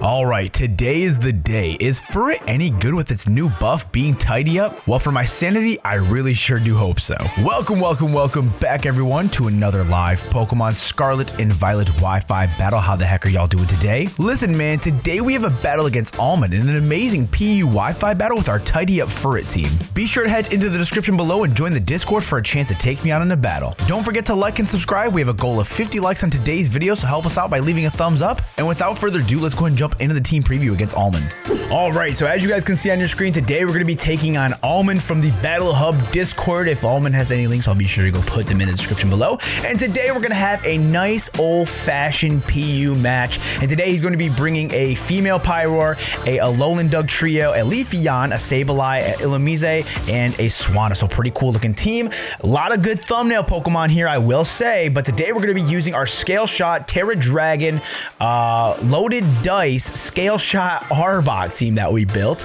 All right, today is the day. Is Furret any good with its new buff being tidy up? Well, for my sanity, I really sure do hope so. Welcome back everyone to another live Pokemon Scarlet and Violet Wi-Fi battle. How the heck are y'all doing today? Listen, man, today we have a battle against Almond in an amazing PU Wi-Fi battle with our tidy up Furret team. Be sure to head into the description below and join the Discord for a chance to take me on in a battle. Don't forget to like and subscribe. We have a goal of 50 likes on today's video, so help us out by leaving a thumbs up. And without further ado, let's go ahead and jump into the team preview against Almond. All right, so as you guys can see on your screen, today we're going to be taking on Almond from the Battle Hub Discord. If Almond has any links, I'll be sure to go put them in the description below. And today we're going to have a nice old-fashioned PU match. And today he's going to be bringing a female Pyroar, a Alolan Dug Trio, a Leafeon, a Sableye, a Illumise, and a Swanna. So pretty cool looking team. A lot of good thumbnail Pokemon here, I will say. But today we're going to be using our Scale Shot, Terra Dragon, Loaded Dice, Scale Shot Arbok team that we built.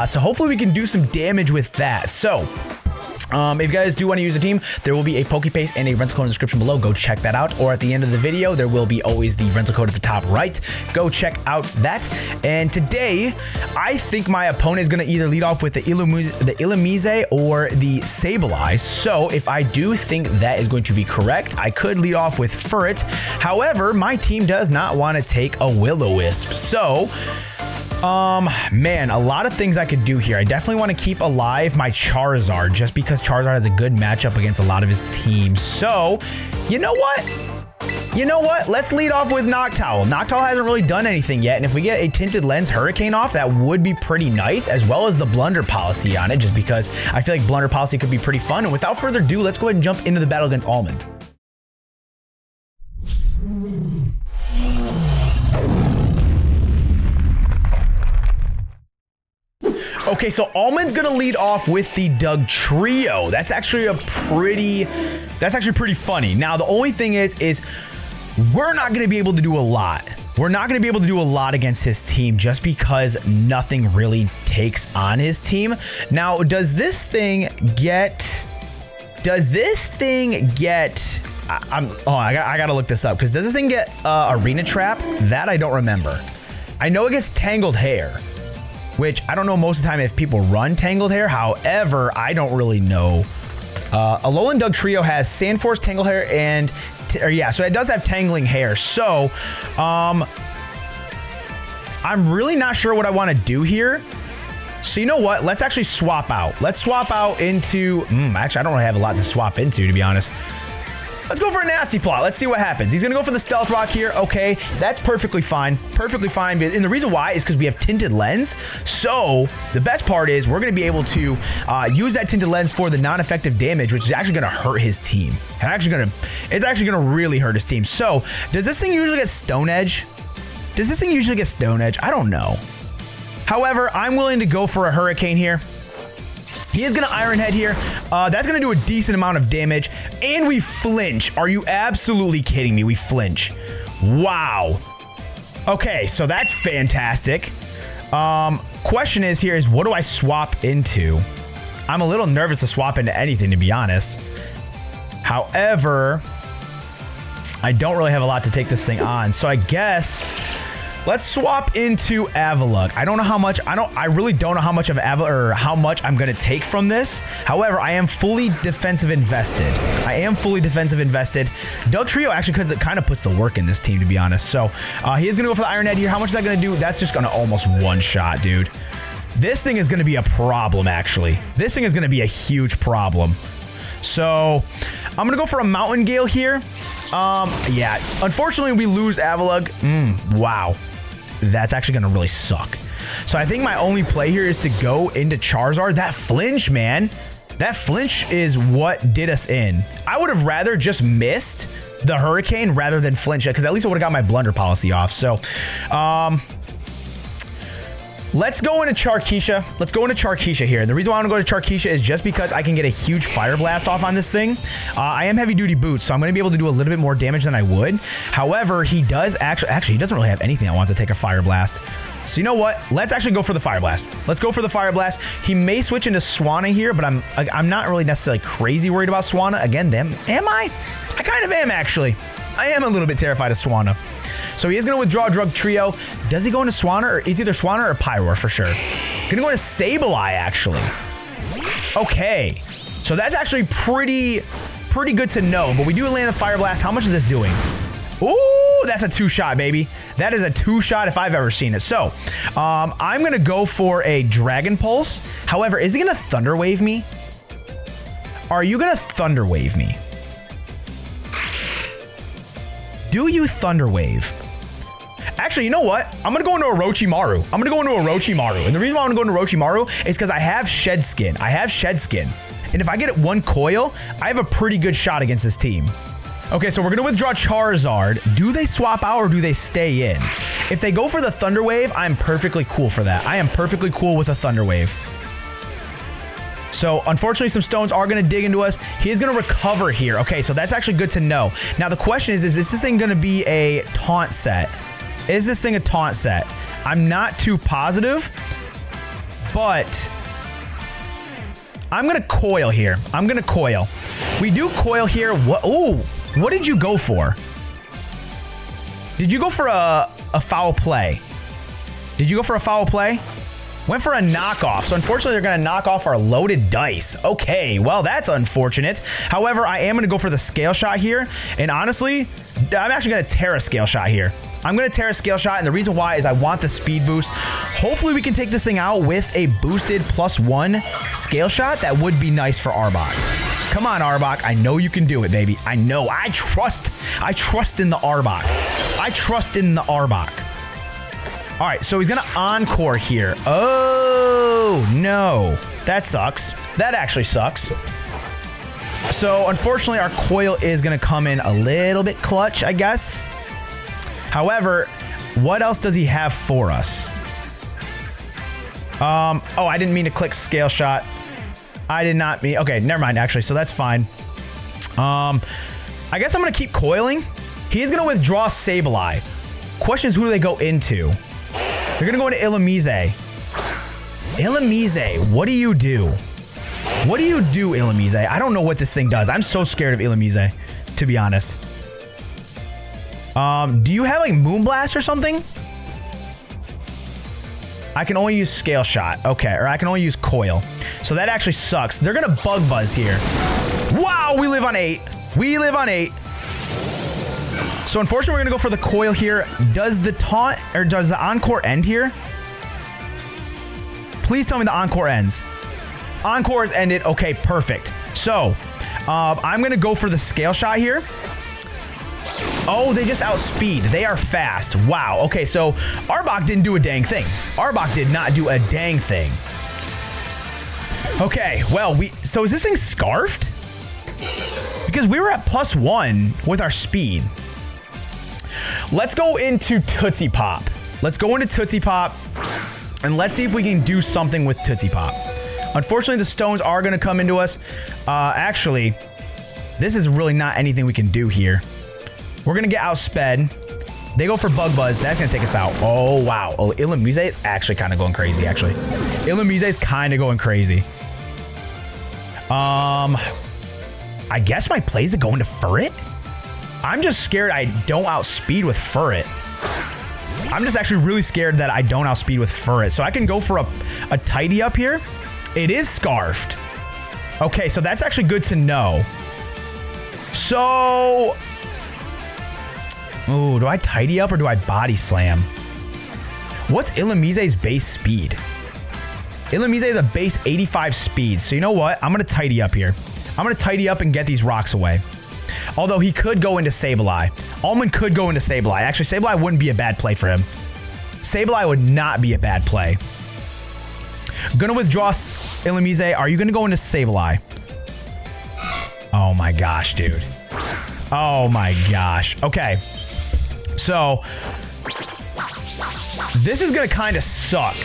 So hopefully we can do some damage with that. So if you guys do want to use a team, there will be a Pokepaste and a rental code in the description below. Go check that out. Or at the end of the video, there will be always the rental code at the top right. Go check out that. And today, I think my opponent is going to either lead off with the Illumise or the Sableye. So if I do think that is going to be correct, I could lead off with Furret. However, my team does not want to take a Will-O-Wisp. So man, a lot of things I could do here. I definitely want to keep alive my Charizard just because Charizard has a good matchup against a lot of his teams. So, you know what? Let's lead off with Noctowl. Noctowl hasn't really done anything yet, and if we get a Tinted Lens Hurricane off, that would be pretty nice, as well as the Blunder Policy on it, just because I feel like Blunder Policy could be pretty fun. And without further ado, let's go ahead and jump into the battle against Almond. Okay, so Almond's gonna lead off with the Dug Trio. That's actually pretty funny. Now, the only thing is we're not gonna be able to do a lot. We're not gonna be able to do a lot against his team just because nothing really takes on his team. Now, does this thing get, I gotta look this up, because does this thing get Arena Trap? That I don't remember. I know it gets Tangled Hair, which I don't know most of the time if people run Tangled Hair. However, I don't really know. Alolan Dug Trio has Sandforce, Tangled Hair, and so it does have Tangling Hair. So, I'm really not sure what I want to do here. So you know what? Let's actually swap out. Let's swap out into. Actually, I don't really have a lot to swap into, to be honest. Let's go for a Nasty Plot. Let's see what happens. He's going to go for the Stealth Rock here. Okay, that's perfectly fine. Perfectly fine. And the reason why is because we have Tinted Lens. So the best part is we're going to be able to use that Tinted Lens for the non-effective damage, which is actually going to hurt his team. It's actually going to really hurt his team. So does this thing usually get Stone Edge? I don't know. However, I'm willing to go for a Hurricane here. He is going to Iron Head here. That's going to do a decent amount of damage. And we flinch. Are you absolutely kidding me? We flinch. Wow. Okay, so that's fantastic. Question is what do I swap into? I'm a little nervous to swap into anything, to be honest. However, I don't really have a lot to take this thing on. So I guess let's swap into Avalugg. I really don't know how much of how much I'm going to take from this. However, I am fully defensive invested. Dug Trio actually kind of puts the work in this team, to be honest. So he is going to go for the Iron Head here. How much is that going to do? That's just going to almost one-shot, dude. This thing is going to be a problem, actually. This thing is going to be a huge problem. So I'm going to go for a Mountain Gale here. Yeah, unfortunately, we lose Avalugg. Wow. That's actually going to really suck. So I think my only play here is to go into Charizard. That flinch, man. That flinch is what did us in. I would have rather just missed the Hurricane rather than flinch it, because at least I would have got my Blunder Policy off. So, let's go into Charkeisha. Let's go into Charkeisha here. And the reason why I want to go to Charkeisha is just because I can get a huge Fire Blast off on this thing. I am heavy duty boots, so I'm going to be able to do a little bit more damage than I would. However, he does actually he doesn't really have anything that wants to take a Fire Blast. So you know what? Let's actually go for the Fire Blast. Let's go for the Fire Blast. He may switch into Swanna here, but I'm not really necessarily crazy worried about Swanna. Again, am I? I kind of am, actually. I am a little bit terrified of Swanna. So he is going to withdraw Drug Trio. Does he go into Swanner? Or is either Swanner or Pyroar for sure. Going to go into Sableye, actually. Okay. So that's actually pretty good to know. But we do land the Fire Blast. How much is this doing? Ooh, that's a 2-shot, baby. That is a 2-shot if I've ever seen it. So, I'm going to go for a Dragon Pulse. However, is he going to Thunder Wave me? Are you going to Thunder Wave me? Do you Thunder Wave? Actually, you know what? I'm going to go into Orochimaru. I'm going to go into Orochimaru. And the reason why I'm going to go into Orochimaru is because I have Shed Skin. And if I get it 1 coil, I have a pretty good shot against this team. Okay, so we're going to withdraw Charizard. Do they swap out or do they stay in? If they go for the Thunder Wave, I'm perfectly cool for that. I am perfectly cool with a Thunder Wave. So, unfortunately, some stones are going to dig into us. He is going to recover here. Okay, so that's actually good to know. Now, the question is this thing going to be a taunt set? Is this thing a taunt set? I'm not too positive, but I'm going to coil here. We do coil here. What? Ooh. What did you go for? Did you go for a foul play? Went for a knockoff. So unfortunately, they're going to knock off our loaded dice. Okay, well, that's unfortunate. However, I am going to go for the Scale Shot here. And honestly, I'm actually going to tear a Scale Shot here. I'm going to tear a Scale Shot, and the reason why is I want the speed boost. Hopefully, we can take this thing out with a boosted +1 Scale Shot. That would be nice for Arbok. Come on, Arbok. I know you can do it, baby. I know. I trust in the Arbok. All right, so he's going to Encore here. Oh, no. That sucks. That actually sucks. So, unfortunately, our coil is going to come in a little bit clutch, I guess. However, what else does he have for us? Oh, I didn't mean to click Scale Shot. I did not mean... Okay, never mind, actually, so that's fine. I guess I'm going to keep coiling. He is going to withdraw Sableye. Question is, who do they go into? They're going to go into Ilimize. Ilimize, what do you do? Ilimize? I don't know what this thing does. I'm so scared of Ilimize, to be honest. Do you have, like, Moonblast or something? I can only use Scale Shot. Okay, or I can only use Coil. So that actually sucks. They're going to Bug Buzz here. Wow, we live on 8. So unfortunately, we're going to go for the Coil here. Does the taunt, or does the Encore end here? Please tell me the Encore ends. Encore is ended. Okay, perfect. So, I'm going to go for the Scale Shot here. Oh, they just outspeed. They are fast. Wow. Okay, so Arbok didn't do a dang thing. Arbok did not do a dang thing. Okay, well, so is this thing scarfed? Because we were at +1 with our speed. Let's go into Tootsie Pop. And let's see if we can do something with Tootsie Pop. Unfortunately, the stones are going to come into us. Actually, this is really not anything we can do here. We're going to get outsped. They go for Bug Buzz. That's going to take us out. Oh, wow. Oh, Ilimize is actually kind of going crazy, actually. Ilimize is kind of going crazy. I guess my play is to go into Furret? I'm just scared I don't outspeed with Furret. I'm just actually really scared that I don't outspeed with Furret. So I can go for a Tidy Up here. It is Scarfed. Okay, so that's actually good to know. So... Ooh, do I Tidy Up or do I Body Slam? What's Ilimize's base speed? Ilimize is a base 85 speed. So you know what? I'm going to Tidy Up here. I'm going to Tidy Up and get these rocks away. Although he could go into Sableye. Almond could go into Sableye. Actually, Sableye wouldn't be a bad play for him. Sableye would not be a bad play. Gonna withdraw Ilimize. Are you going to go into Sableye? Oh my gosh, dude. Oh my gosh. Okay. So, this is going to kind of suck.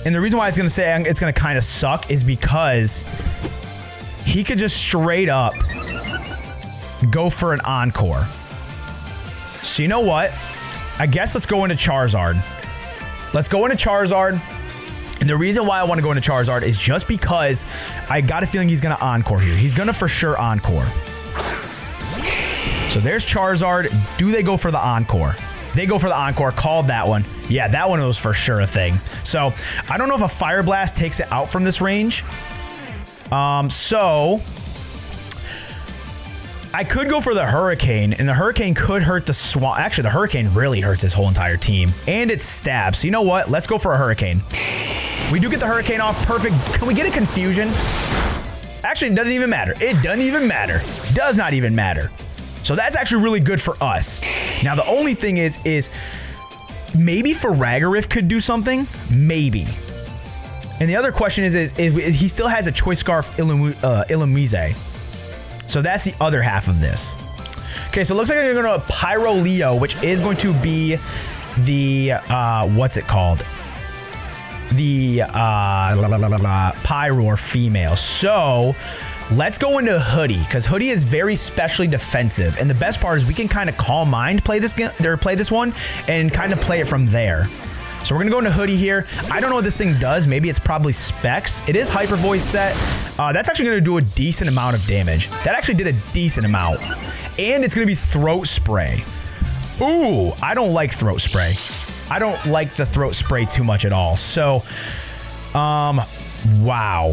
And the reason why it's going to say it's going to kind of suck is because he could just straight up go for an Encore. So you know what? I guess let's go into Charizard. And the reason why I want to go into Charizard is just because I got a feeling he's going to Encore here. He's going to for sure Encore. So there's Charizard. Do they go for the Encore? They go for the Encore. Called that one. Yeah, that one was for sure a thing. So I don't know if a Fire Blast takes it out from this range. So I could go for the Hurricane, and the Hurricane could hurt the Swamp. Actually, the Hurricane really hurts his whole entire team, and it stabs. So you know what? Let's go for a Hurricane. We do get the Hurricane off. Perfect. Can we get a Confusion? Actually, it doesn't even matter. It doesn't even matter. Does not even matter. So that's actually really good for us. Now, the only thing is maybe Faragariff could do something. Maybe. And the other question is he still has a Choice Scarf Illumise. So that's the other half of this. Okay, so it looks like I'm going to Pyro Leo, which is going to be the, what's it called? The Pyroar female. So let's go into Hoodie, because Hoodie is very specially defensive. And the best part is we can kind of Calm Mind play this one and kind of play it from there. So we're going to go into Hoodie here. I don't know what this thing does. Maybe it's probably Specs. It is Hyper Voice set. That's actually going to do a decent amount of damage. That actually did a decent amount. And it's going to be Throat Spray. Ooh, I don't like Throat Spray. I don't like the Throat Spray too much at all. So, wow.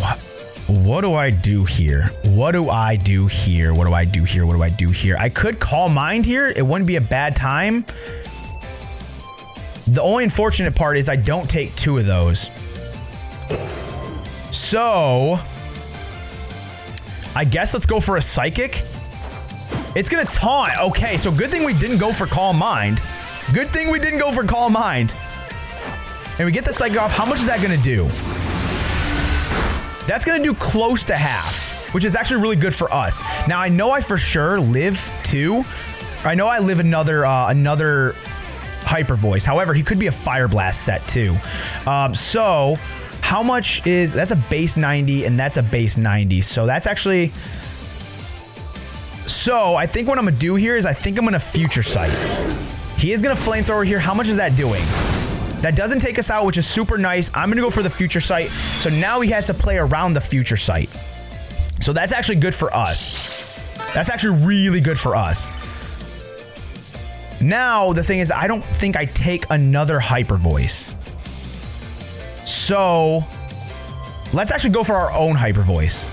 What do I do here? What do I do here? What do I do here? What do I do here? I could Calm Mind here. It wouldn't be a bad time. The only unfortunate part is I don't take two of those. So I guess let's go for a Psychic. It's going to taunt. Okay, so good thing we didn't go for Calm Mind. Good thing we didn't go for Calm Mind. And we get the Psychic off. How much is that going to do? That's going to do close to half, which is actually really good for us. Now, I know I for sure live two. I know I live another Hyper Voice. However, he could be a Fire Blast set too. So how much is... That's a base 90 and that's a base 90. So that's actually... So I think what I'm going to do here is I think I'm going to Future Sight. He is going to Flamethrower here. How much is that doing? That doesn't take us out, which is super nice. I'm going to go for the Future Sight. So now he has to play around the Future Sight. So that's actually good for us. That's actually really good for us. Now, the thing is, I don't think I take another Hyper Voice. So let's actually go for our own Hyper Voice.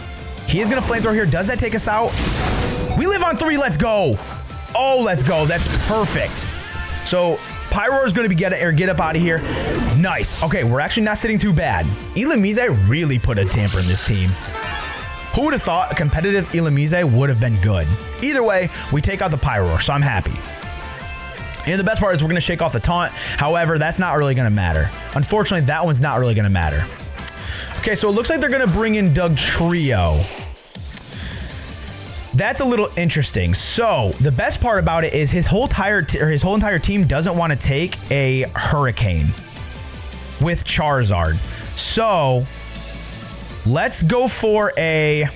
He is going to Flamethrower here. Does that take us out? We live on 3. Let's go. Oh, let's go. That's perfect. So Pyroar is going to be get up out of here. Nice. Okay, we're actually not sitting too bad. Illumise really put a tamper in this team. Who would have thought a competitive Illumise would have been good? Either way, we take out the Pyroar, so I'm happy. And the best part is we're going to shake off the taunt. However, that's not really going to matter. Unfortunately, that one's not really going to matter. Okay, so it looks like they're going to bring in Dugtrio. That's a little interesting. So the best part about it is his whole entire team doesn't want to take a Hurricane with Charizard. So let's go for a...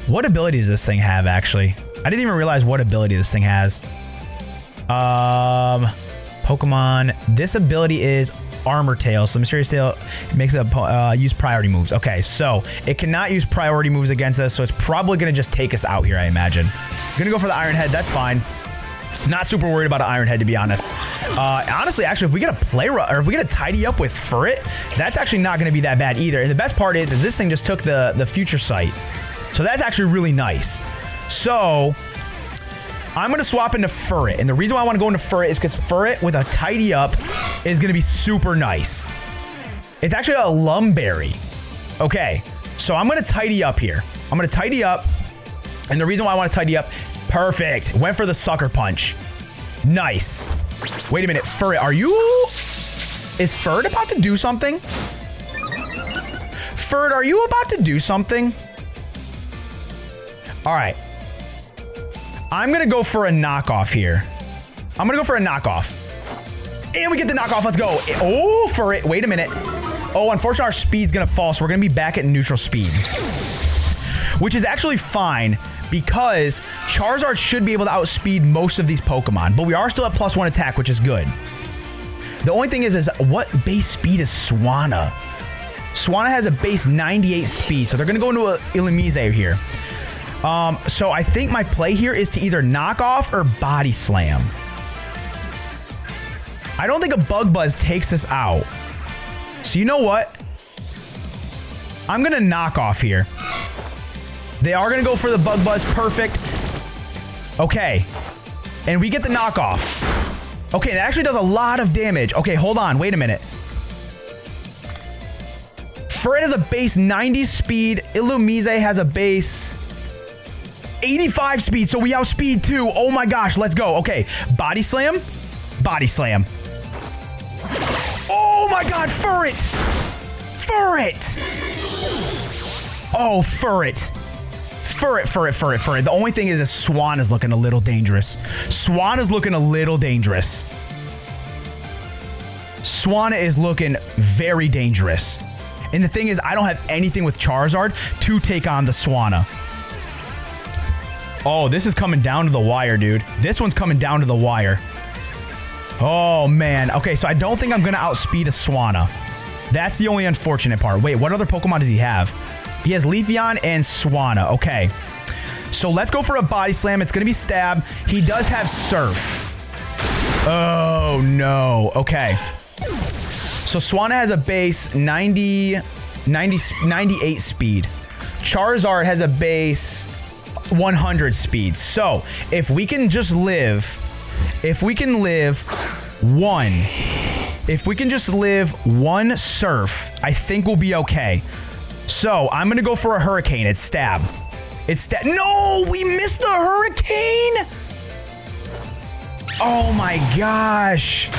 What ability does this thing have, actually? I didn't even realize what ability this thing has. Pokemon. This ability is Armor Tail. So Mysterious Tail makes it use priority moves. Okay, so it cannot use priority moves against us, so it's probably going to just take us out here, I imagine. Gonna go for the Iron Head. That's fine. Not super worried about an Iron Head, to be honest. Honestly, actually, if we get a if we get a Tidy Up with Furret, that's actually not going to be that bad either. And the best part is this thing just took the Future Sight. So that's actually really nice. So I'm going to swap into Furret. And the reason why I want to go into Furret is because Furret with a Tidy Up is going to be super nice. It's actually a Lumberry. Okay, so I'm going to Tidy Up here. I'm going to Tidy Up. And the reason why I want to Tidy Up, perfect. Went for the Sucker Punch. Nice. Wait a minute, Furret, is Furret about to do something? Furret, are you about to do something? All right. I'm going to go for a knockoff here. I'm going to go for a knockoff. And we get the knockoff. Let's go. Oh, Furret. Wait a minute. Oh, unfortunately, our speed's going to fall, so we're going to be back at neutral speed. Which is actually fine, because Charizard should be able to outspeed most of these Pokemon. But we are still at +1 attack, which is good. The only thing is what base speed is Swanna? Swanna has a base 98 speed, so they're going to go into a Illumise here. So I think my play here is to either knock off or body slam. I don't think a Bug Buzz takes us out. So you know what? I'm going to knock off here. They are going to go for the Bug Buzz. Perfect. Okay. And we get the knockoff. Okay, that actually does a lot of damage. Okay, hold on. Wait a minute. Furret has a base 90 speed. Ilumize has a base 85 speed. So we outspeed too. Oh my gosh. Let's go. Okay. Body slam. Body slam. Oh my god, Furret! Furret! Oh, Furret. Furret. The only thing is that Swan is looking a little dangerous. Swan is looking very dangerous. And the thing is, I don't have anything with Charizard to take on the Swanna. Oh, this is coming down to the wire, dude. This one's coming down to the wire. Oh, man. Okay, so I don't think I'm going to outspeed a Swanna. That's the only unfortunate part. Wait, what other Pokemon does he have? He has Leafeon and Swanna. Okay. So let's go for a Body Slam. It's going to be Stab. He does have Surf. Oh, no. Okay. So Swanna has a base 98 speed. Charizard has a base 100 speed. So if we can just live... If we can just live one Surf, I think we'll be okay. So I'm going to go for a Hurricane. It's Stab. No, we missed the Hurricane. Oh my gosh.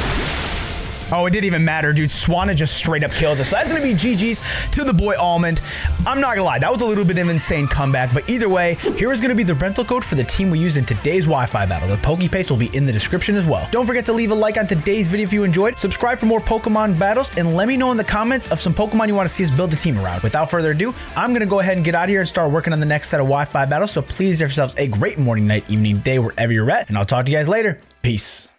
Oh, it didn't even matter, dude. Swanna just straight up kills us. So that's going to be GG's to the boy Almond. I'm not going to lie. That was a little bit of an insane comeback. But either way, here is going to be the rental code for the team we used in today's Wi-Fi battle. The PokePaste will be in the description as well. Don't forget to leave a like on today's video if you enjoyed. Subscribe for more Pokemon battles. And let me know in the comments of some Pokemon you want to see us build a team around. Without further ado, I'm going to go ahead and get out of here and start working on the next set of Wi-Fi battles. So please have yourselves a great morning, night, evening, day, wherever you're at. And I'll talk to you guys later. Peace.